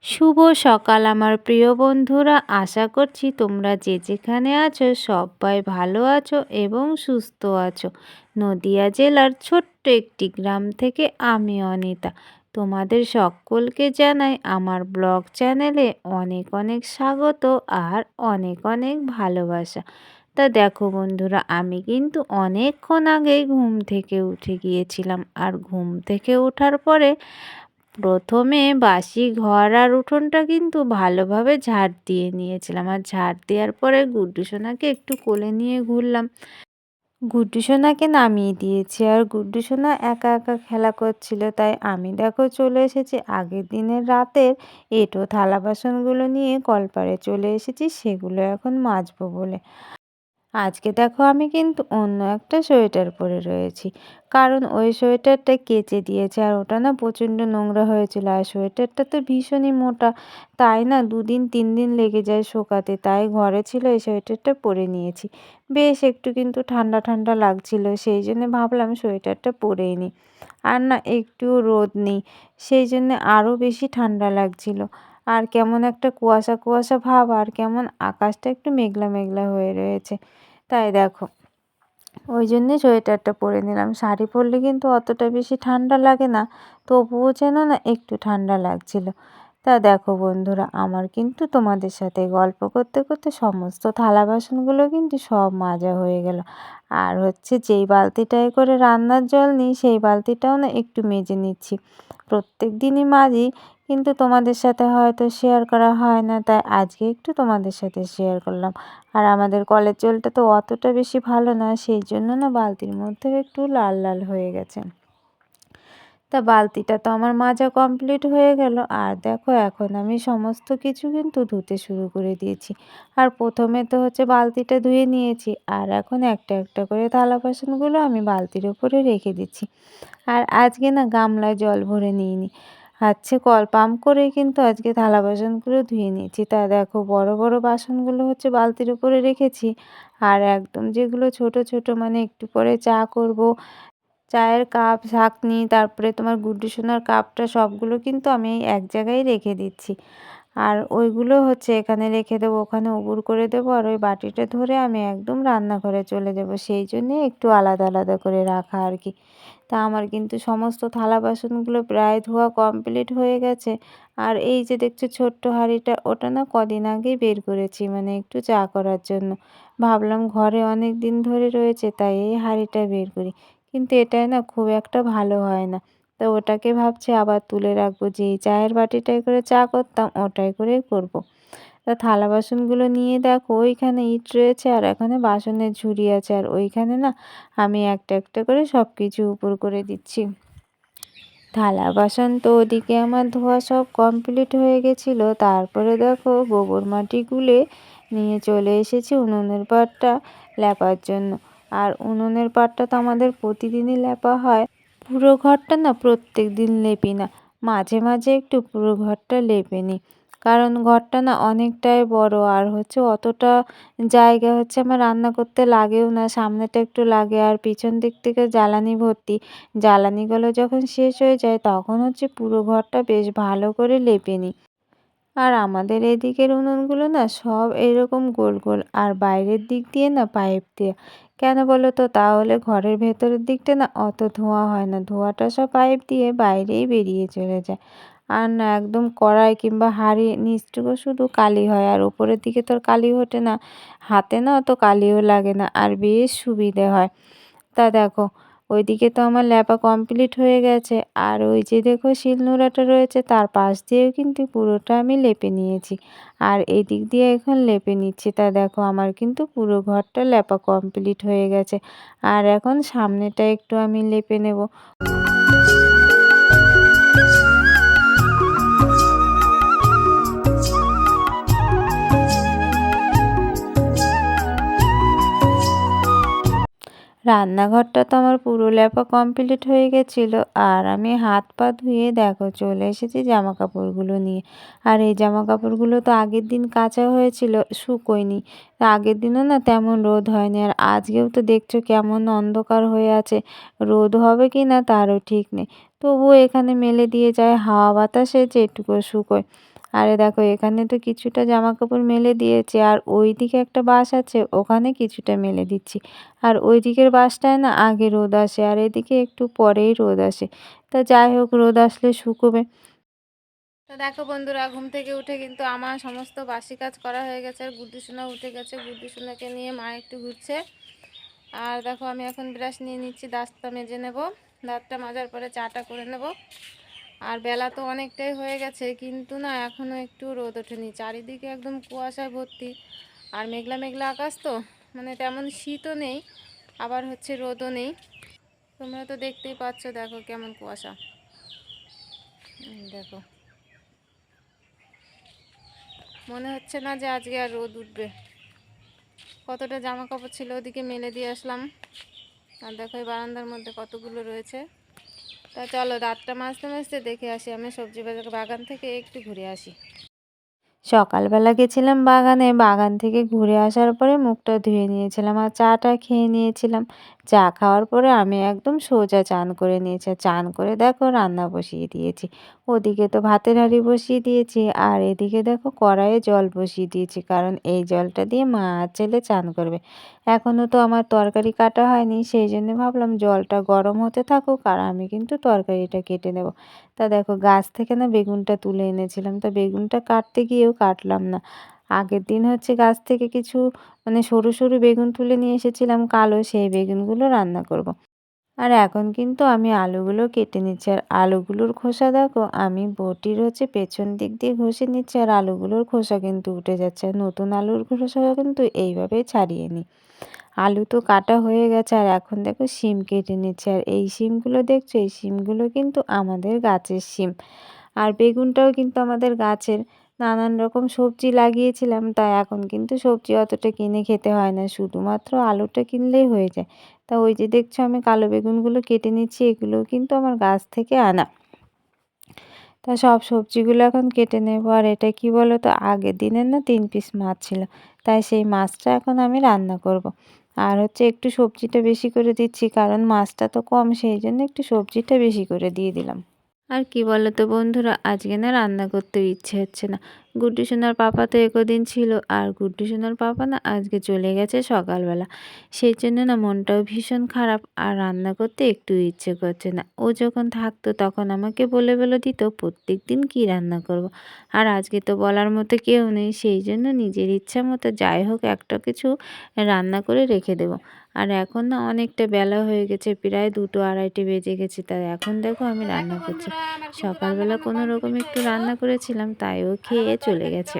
শুভ সকাল আমার প্রিয় বন্ধুরা, আশা করছি তোমরা যে যেখানে আছো সবাই ভালো আছো এবং সুস্থ আছো। নদিয়া জেলার ছোট্ট একটি গ্রাম থেকে আমি অনিতা তোমাদের সকলকে জানাই আমার ব্লগ চ্যানেলে অনেক অনেক স্বাগত আর অনেক অনেক ভালোবাসা। তা দেখো বন্ধুরা, আমি কিন্তু অনেকক্ষণ আগেই ঘুম থেকে উঠে গিয়েছিলাম, আর ঘুম থেকে ওঠার পরে প্রথমে বাসি ঘর আর উঠোনটা কিন্তু ভালোভাবে ঝাড় দিয়ে নিয়েছিলাম। আর ঝাড় দেওয়ার পরে গুড্ডু সোনাকে একটু কোলে নিয়ে ঘুরলাম। গুড্ডু সোনাকে নামিয়ে দিয়েছি, আর গুড্ডু সোনা একা একা খেলা করছিল, তাই আমি দেখো চলে এসেছি আগের দিনের রাতের এঁটো থালা বাসনগুলো নিয়ে কলপাড়ে চলে এসেছি, সেগুলো এখন মাজবো বলে। আজকে দেখো আমি কিন্তু অন্য একটা সোয়েটার পরে রয়েছি, কারণ ওই সোয়েটারটা কেচে দিয়েছে আর ওটা না প্রচণ্ড নোংরা হয়েছিল। আর সোয়েটারটা তো ভীষণই মোটা, তাই না 2 দিন 3 দিন লেগে যায় শোকাতে, তাই ঘরে ছিল এই সোয়েটারটা পরে নিয়েছি। বেশ একটু কিন্তু ঠান্ডা ঠান্ডা লাগছিল, সেই জন্য ভাবলাম সোয়েটারটা পরেই নিই। আর না একটুও রোদ নেই, সেই জন্যে আরও বেশি ঠান্ডা লাগছিল। আর কেমন একটা কুয়াশা কুয়াশা ভাব, আর কেমন আকাশটা একটু মেঘলা মেঘলা হয়ে রয়েছে। তাই দেখো ওই জন্যে সোয়েটারটা পরে নিলাম। শাড়ি পরলে কিন্তু অতটা বেশি ঠান্ডা লাগে না, তবুও যেন না একটু ঠান্ডা লাগছিল। তা দেখো বন্ধুরা, আমার কিন্তু তোমাদের সাথে গল্প করতে করতে সমস্ত থালা বাসনগুলো কিন্তু সব মাজা হয়ে গেল। আর হচ্ছে যেই বালতিটায় করে রান্নার জল নিই সেই বালতিটাও না একটু মেজে নিচ্ছি। প্রত্যেক দিনই মাজি, কিন্তু তোমাদের সাথে হয়তো শেয়ার করা হয় না, তাই আজকে একটু তোমাদের সাথে শেয়ার করলাম। আর আমাদের কলের জলটা তো অতটা বেশি ভালো না, সেই জন্য না বালতির মধ্যেও একটু লাল লাল হয়ে গেছে। তা বালতিটা তো আমার মাজা কমপ্লিট হয়ে গেল। আর দেখো এখন আমি সমস্ত কিছু কিন্তু ধুতে শুরু করে দিয়েছি। আর প্রথমে তো হচ্ছে বালতিটা ধুয়ে নিয়েছি, আর এখন একটা একটা করে থালা বাসনগুলো আমি বালতির উপরে রেখে দিচ্ছি। আর আজকে না গামলায় জল ভরে নিইনি, কল পাম্প করেই কিন্তু আজকে থালা বাসনগুলো ধুয়ে নিয়েছি। তা দেখো বড় বড় বাসনগুলো হচ্ছে বালতির উপরে রেখেছি, আর একদম যেগুলো ছোট ছোট মানে একটু পরে চা করব, চায়ের কাপ, ছাঁকনি, তারপরে তোমার গুড্ডু সোনার কাপটা সবগুলো কিন্তু আমি এক জায়গায় রেখে দিচ্ছি। আর ওইগুলো হচ্ছে এখানে রেখে দেবো, ওখানে উবুর করে দেবো, আর ওই বাটিটা ধরে আমি একদম রান্নাঘরে চলে যাবো, সেই জন্যে একটু আলাদা আলাদা করে রাখা আর কি। তা আমার কিন্তু সমস্ত থালা বাসনগুলো প্রায় ধোয়া কমপ্লিট হয়ে গেছে। আর এই যে দেখছো ছোট্ট হাঁড়িটা, ওটা না কদিন আগেই বের করেছি, মানে একটু চা করার জন্য। ভাবলাম ঘরে অনেক দিন ধরে রয়েছে, তাই এই হাঁড়িটা বের করি, কিন্তু এটায় না খুব একটা ভালো হয় না। তো ওটাকে ভাবছি আবার তুলে রাখবো, যেই চায়ের বাটিটায় করে চা করতাম ওটাই করেই করব। তা থালা বাসনগুলো নিয়ে দেখো ওইখানে ইট রয়েছে, আর এখানে বাসনের ঝুড়ি আছে, আর ওইখানে না আমি একটা একটা করে সব কিছু উপর করে দিচ্ছি। থালা বাসন তো ওদিকে আমার ধোয়া সব কমপ্লিট হয়ে গেছিলো। তারপরে দেখো গোবর মাটি গুলে নিয়ে চলে এসেছি উনুনের পাড়টা লেপার জন্য। আর উনুনের পাড়টা তো আমাদের প্রতিদিনই লেপা হয়। পুরো ঘরটা না প্রত্যেক দিন লেপি না, মাঝে মাঝে একটু পুরো ঘরটা লেপে নিই, কারণ ঘরটা না অনেকটাই বড়। আর হচ্ছে অতটা জায়গা হচ্ছে আমার রান্না করতে লাগেও না, সামনেটা একটু লাগে, আর পিছন দিক থেকে জ্বালানি ভর্তি। জ্বালানিগুলো যখন শেষ হয়ে যায় তখন হচ্ছে পুরো ঘরটা বেশ ভালো করে লেপে নিই। আর আমাদের এদিকের উনুনগুলো না সব এরকম গোল গোল, আর বাইরের দিক দিয়ে না পাইপ দেওয়া। কেন বলো তো? তাহলে ঘরের ভেতরের দিকটা না অত ধোঁয়া হয় না, ধোঁয়াটা সব পাইপ দিয়ে বাইরেই বেরিয়ে চলে যায়। আর না একদম কড়াই কিংবা হাঁড়ি নিচটুকু শুধু কালি হয়, আর উপরের দিকে তো আর কালি ওঠে না। হাতে না অত কালিও লাগে না, আর বেশ সুবিধে হয়। তা দেখো ওইদিকে তো আমার লেপা কমপ্লিট হয়ে গেছে, আর ওই যে দেখো শিলনোড়াটা রয়েছে তার পাশ দিয়েও কিন্তু পুরোটা আমি লেপে নিয়েছি। আর এই দিক দিয়ে এখন লেপে নিচ্ছি। তা দেখো আমার কিন্তু পুরো ঘরটা লেপা কমপ্লিট হয়ে গেছে। আর এখন সামনেটা একটু আমি লেপে নেব। রান্নাঘরটা তো আমার পুরো লেপা কমপ্লিট হয়ে গেছিলো, আর আমি হাত পা ধুয়ে দেখো চলে এসেছি জামা কাপড়গুলো নিয়ে। আর এই জামা কাপড়গুলো তো আগের দিন কাচা হয়েছিল, শুকোয়নি। আগের দিনও না তেমন রোদ হয়নি, আর আজকেও তো দেখছো কেমন অন্ধকার হয়ে আছে, রোদ হবে কি না তারও ঠিক নেই। তবুও এখানে মেলে দিয়ে যায় হাওয়া বাতাসে যেটুকু শুকোয়। আরে দেখো এখানে তো কিছুটা জামা কাপড় মেলে দিয়েছি, আর ওইদিকে একটা বাস আছে ওখানে কিছুটা মেলে দিচ্ছি। আর ওই দিকের বাসটায় না আগে রোদ আসে, আর এদিকে একটু পরেই রোদ আসে। তা যাই হোক, রোদ আসলে শুকোবে। তো দেখো বন্ধুরা, ঘুম থেকে উঠে কিন্তু আমার সমস্ত বাসি কাজ করা হয়ে গেছে, আর গুড্ডু সোনা উঠে গেছে। গুড্ডু সোনাকে নিয়ে মা একটু ঘুরছে। আর দেখো আমি এখন ব্রাশ নিয়ে নিচ্ছি, দাঁতটা মেজে নেব। দাঁতটা মাজার পরে চাটা করে নেব। আর বেলা তো অনেকটাই হয়ে গেছে, কিন্তু না এখনও একটু রোদ ওঠেনি। চারিদিকে একদম কুয়াশায় ভর্তি, আর মেঘলা মেঘলা আকাশ তো, মানে তেমন শীতও নেই, আবার হচ্ছে রোদও নেই। তোমরা তো দেখতেই পাচ্ছ, দেখো কেমন কুয়াশা। দেখো, মনে হচ্ছে না যে আজকে আর রোদ উঠবে। কতটা জামা কাপড় ছিল ওদিকে মেলে দিয়ে আসলাম, আর দেখো এই বারান্দার মধ্যে কতগুলো রয়েছে। তা চলো, দাঁতটা মাজতে মাজতে দেখে আসি, আমি সবজি বাগান থেকে একটু ঘুরে আসি। সকালবেলা গেছিলাম বাগানে, বাগান থেকে ঘুরে আসার পরে মুখটা ধুয়ে নিয়েছিলাম আর চাটা খেয়ে নিয়েছিলাম। চা খাওয়ার পরে আমি একদম সোজা চান করে নিয়েছি। চান করে দেখো রান্না বসিয়ে দিয়েছি। ওদিকে তো ভাতের হাঁড়ি বসিয়ে দিয়েছি, আর এদিকে দেখো কড়াইয়ে জল বসিয়ে দিয়েছি, কারণ এই জলটা দিয়ে মা আর ছেলে চান করবে। এখনও তো আমার তরকারি কাটা হয়নি, সেই জন্য ভাবলাম জলটা গরম হতে থাকুক আর আমি কিন্তু তরকারিটা কেটে নেব। তা দেখো গাছ থেকে না বেগুনটা তুলে এনেছিলাম, তা বেগুনটা কাটতে গিয়েও কাটলাম না। আগের দিন হচ্ছে গাছ থেকে কিছু মানে সরু সরু বেগুন তুলে নিয়ে এসেছিলাম কালো, সেই বেগুনগুলো রান্না করব। আর এখন কিন্তু আমি আলুগুলো কেটে নিচ্ছি, আর আলুগুলোর খোসা দেখো আমি বটির হচ্ছে পেছন দিক দিয়ে ঘষে নিচ্ছি, আর আলুগুলোর খোসা কিন্তু উঠে যাচ্ছে। আর নতুন আলুর খোসা কিন্তু এইভাবেই ছাড়িয়ে নিই। আলু তো কাটা হয়ে গেছে, আর এখন দেখো শিম কেটে নিচ্ছে। আর এই শিমগুলো দেখছো, এই শিমগুলো কিন্তু আমাদের গাছের শিম। আর বেগুনটাও কিন্তু আমাদের গাছের। নানান রকম সবজি লাগিয়েছিলাম, তাই এখন কিন্তু সবজি অতটা কিনে খেতে হয় না, শুধুমাত্র আলুটা কিনলেই হয়ে যায়। তা ওই যে দেখছো আমি কালো বেগুনগুলো কেটে নিচ্ছি, এগুলোও কিন্তু আমার গাছ থেকে আনা। তা সব সবজিগুলো এখন কেটে নেব। আর এটা কি বলো তো, আগের দিনের না 3 পিস মাছ ছিল, তাই সেই মাছটা এখন আমি রান্না করব। আর হচ্ছে একটু সবজিটা বেশি করে দিচ্ছি, কারণ মাছটা তো কম, সেই জন্য একটু সবজিটা বেশি করে দিয়ে দিলাম। আর কি বলো তো বন্ধুরা, আজকে না রান্না করতেও ইচ্ছে হচ্ছে না। গুড্ডু সোনার পাপা তো একদিন ছিল, আর গুড্ডু সোনার পাপা না আজকে চলে গেছে সকালবেলা। সেই জন্য না মনটাও ভীষণ খারাপ, আর রান্না করতে একটু ইচ্ছে করছে না। ও যখন থাকতো তখন আমাকে বলে বলে দিত প্রত্যেক দিন কী রান্না করব। আর আজকে তো বলার মতো কেউ নেই, সেই জন্য নিজের ইচ্ছা মতো যাই হোক একটা কিছু রান্না করে রেখে দেবো। আর এখন না অনেকটা বেলা হয়ে গেছে, প্রায় 2টো 2:30 বেজে গেছে, তাই এখন দেখো আমি রান্না করছি। সকালবেলা কোনো রকম একটু রান্না করেছিলাম, তাই ও খেয়ে চলে গেছে।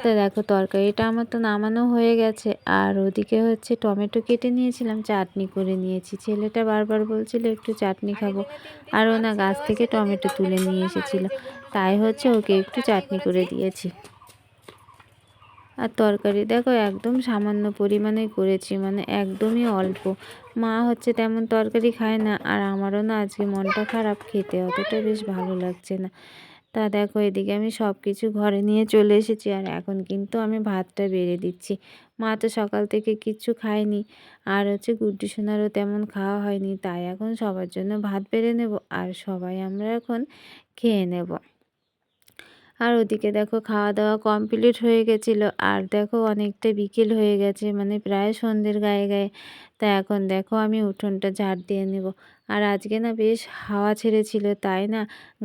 তো দেখো তরকারিটা আমার তো নামানো হয়ে গেছে, আর ওদিকে হচ্ছে টমেটো কেটে নিয়েছিলাম, চাটনি করে নিয়েছি। ছেলেটা বারবার বলছিল একটু চাটনি খাবো, আর ও না গাছ থেকে টমেটো তুলে নিয়ে এসেছিল, তাই হচ্ছে ওকে একটু চাটনি করে দিয়েছি। আর তরকারি দেখো একদম সামান্য পরিমাণে করেছি, মানে একদমই অল্প। মা হচ্ছে তেমন তরকারি খায় না, আর আমারও না আজকে মনটা খারাপ, খেতে অতটা বেশ ভালো লাগছে না। তা দেখো এদিকে আমি সব কিছু ঘরে নিয়ে চলে এসেছি, আর এখন কিন্তু আমি ভাতটা বেড়ে দিচ্ছি। মা তো সকাল থেকে কিচ্ছু খায়নি, আর হচ্ছে গুড্ডু সোনারও তেমন খাওয়া হয়নি, তাই এখন সবার জন্য ভাত বেড়ে নেব, আর সবাই আমরা এখন খেয়ে নেব। আর ওদিকে দেখো খাওয়া দাওয়া কমপ্লিট হয়ে গেছিলো, আর দেখো অনেকটা বিকেল হয়ে গেছে, মানে প্রায় সন্ধ্যের গায়ে গায়ে। তা এখন দেখো আমি উঠোনটা ঝাড় দিয়ে নেব। আর আজকে না বেশ হাওয়া ছেড়েছিল, তাই না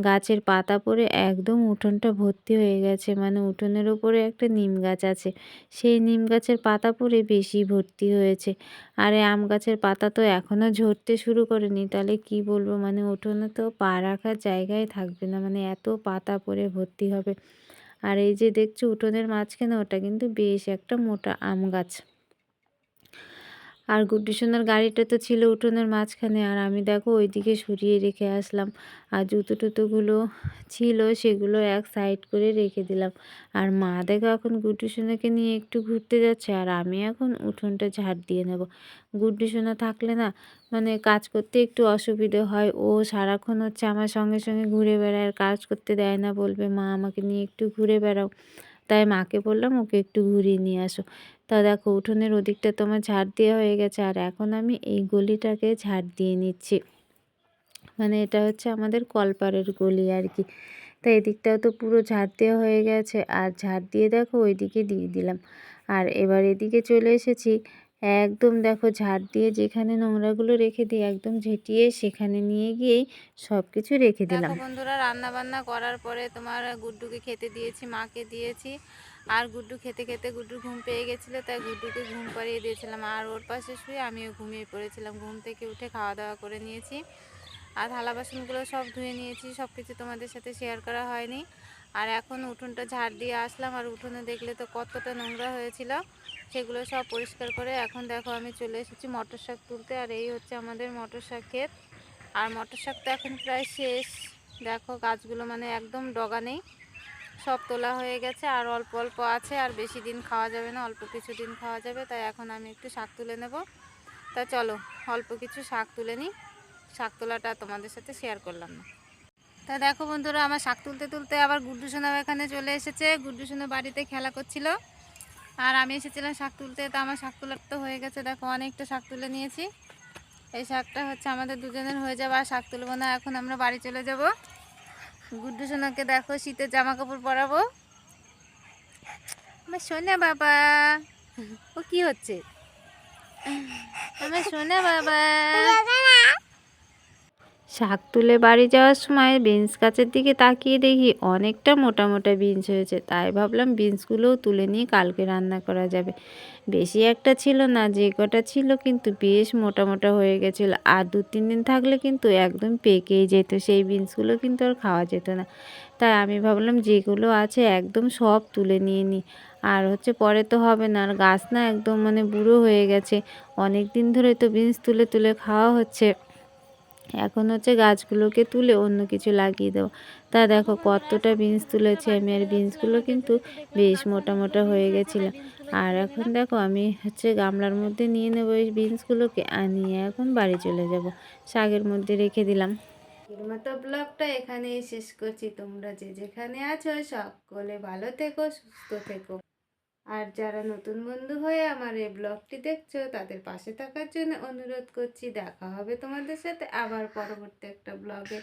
গাছের পাতা পড়ে একদম উঠোনটা ভর্তি হয়ে গেছে। মানে উঠোনের উপরে একটা নিম গাছ আছে, সেই নিম গাছের পাতা পড়ে বেশি ভর্তি হয়েছে। আর এই আম গাছের পাতা তো এখনও ঝরতে শুরু করেনি, তাহলে কি বলবো, মানে উঠোনে তো পা রাখার জায়গায় থাকবে না, মানে এত পাতা পড়ে ভর্তি হবে। আর এই যে দেখছো উঠোনের মাঝখানে, ওটা কিন্তু বেশ একটা মোটা আম গাছ। আর গুড্ডু সোনার গাড়িটা তো ছিল উঠোনের মাঝখানে, আর আমি দেখো ওইদিকে সরিয়ে রেখে আসলাম। আর জুতো টুতোগুলো ছিল সেগুলো এক সাইড করে রেখে দিলাম। আর মা দেখো এখন গুড্ডু সোনাকে নিয়ে একটু ঘুরতে যাচ্ছে, আর আমি এখন উঠোনটা ঝাড় দিয়ে নেব। গুড্ডু সোনা থাকলে না মানে কাজ করতে একটু অসুবিধে হয়, ও সারাক্ষণ হচ্ছে আমার সঙ্গে সঙ্গে ঘুরে বেড়ায়, আর কাজ করতে দেয় না, বলবে মা আমাকে নিয়ে একটু ঘুরে বেড়াও। তাই মাকে বললাম ওকে একটু ঘুরিয়ে নিয়ে আসো। তা দেখো উঠোনের ওদিকটা তো আমার ঝাড় দেওয়া হয়ে গেছে, আর এখন আমি এই গলিটাকে ঝাড় দিয়ে নিচ্ছি। মানে এটা হচ্ছে আমাদের কলপাড়ের গলি আর কি। তো এদিকটাও তো পুরো ঝাড় দেওয়া হয়ে গেছে, আর ঝাড় দিয়ে দেখো ওইদিকে দিয়ে দিলাম। আর এবার এদিকে চলে এসেছি, একদম দেখো ঝাড় দিয়ে যেখানে নোংরাগুলো রেখে দিই একদম ঝেঁটিয়ে সেখানে নিয়ে গিয়েই সব কিছু রেখে দিলাম। দেখো বন্ধুরা, রান্না বান্না করার পরে তোমার গুড্ডুকে খেতে দিয়েছি, মাকে দিয়েছি। আর গুড্ডু খেতে খেতে গুড্ডুর ঘুম পেয়ে গেছিলো, তাই গুড্ডুকে ঘুম পাড়িয়ে দিয়েছিলাম। আর ওর পাশে শুয়ে আমিও ঘুমিয়ে পড়েছিলাম। ঘুম থেকে উঠে খাওয়া দাওয়া করে নিয়েছি। আর থালা বাসনগুলো সব ধুয়ে নিয়েছি, সব কিছু তোমাদের সাথে শেয়ার করা হয়নি। আর এখন উঠোনটা ঝাড় দিয়ে আসলাম, আর উঠোনে দেখলে তো কতটা নোংরা হয়েছিল, সেগুলো সব পরিষ্কার করে এখন দেখো আমি চলে এসেছি মটর শাক তুলতে। আর এই হচ্ছে আমাদের মটর শাক ক্ষেত। আর মটর শাক তো এখন প্রায় শেষ, দেখো গাছগুলো মানে একদম ডগা নেই, সব তোলা হয়ে গেছে। আর অল্প অল্প আছে, আর বেশি দিন খাওয়া যাবে না, অল্প কিছু দিন খাওয়া যাবে। তাই এখন আমি একটু শাক তুলে নেব। তা চলো অল্প কিছু শাক তুলে নিই, শাক তোলাটা তোমাদের সাথে শেয়ার করলাম না। তা দেখো বন্ধুরা, আমার শাক তুলতে তুলতে আবার গুড্ডু সোনাও এখানে চলে এসেছে। গুড্ডু সোনা বাড়িতে খেলা করছিল, আর আমি এসেছিলাম শাক তুলতে। তা আমার শাক তোলার তো হয়ে গেছে, দেখো অনেকটা শাক তুলে নিয়েছি। এই শাকটা হচ্ছে আমাদের দুজনের হয়ে যাবে, আর শাক তুলবো না, এখন আমরা বাড়ি চলে যাব। গুড্ডু সোনাকে দেখো শীতের জামা কাপড় পরাবো। আমার সোনা বাবা, ও কি হচ্ছে আমার সোনা বাবা। শাক তুলে বাড়ি যাওয়ার সময় বিনস গাছের দিকে তাকিয়ে দেখি অনেকটা মোটা মোটা বিনস হয়েছে, তাই ভাবলাম বিনসগুলোও তুলে নিয়ে কালকে রান্না করা যাবে। বেশি একটা ছিল না, যে কটা ছিল কিন্তু বেশ মোটা মোটা হয়ে গেছিলো। আর 2-3 দিন থাকলে কিন্তু একদম পেকেই যেত, সেই বিনসগুলো কিন্তু আর খাওয়া যেত না। তাই আমি ভাবলাম যেগুলো আছে একদম সব তুলে নিয়ে নিই। আর হচ্ছে পরে তো হবে না, আর গাছ না একদম মানে বুড়ো হয়ে গেছে, অনেক দিন ধরে তো বিনস তুলে তুলে খাওয়া হচ্ছে। এখন হচ্ছে গাছগুলোকে তুলে অন্য কিছু লাগিয়ে দেবো। তা দেখো কতটা বিনস তুলেছি আমি, আর বিনসগুলো কিন্তু বেশ মোটা মোটা হয়ে গেছিলো। আর এখন দেখো আমি হচ্ছে গামলার মধ্যে নিয়ে নেবো এই বিনসগুলোকে, আর নিয়ে এখন বাড়ি চলে যাব, শাকের মধ্যে রেখে দিলাম। এর মতো ব্লগটা এখানেই শেষ করছি। তোমরা যে যেখানে আছো সকলে ভালো থেকো, সুস্থ থেকো। আর যারা নতুন বন্ধু হয়ে আমার এই ব্লগটি দেখছো তাদের পাশে থাকার জন্য অনুরোধ করছি। দেখা হবে তোমাদের সাথে আবার পরবর্তী একটা ব্লগে।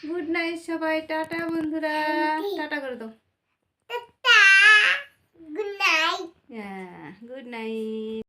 গুড নাইট সবাই, টাটা বন্ধুরা, টাটা করে দাও। Good night. হ্যাঁ, গুড নাইট।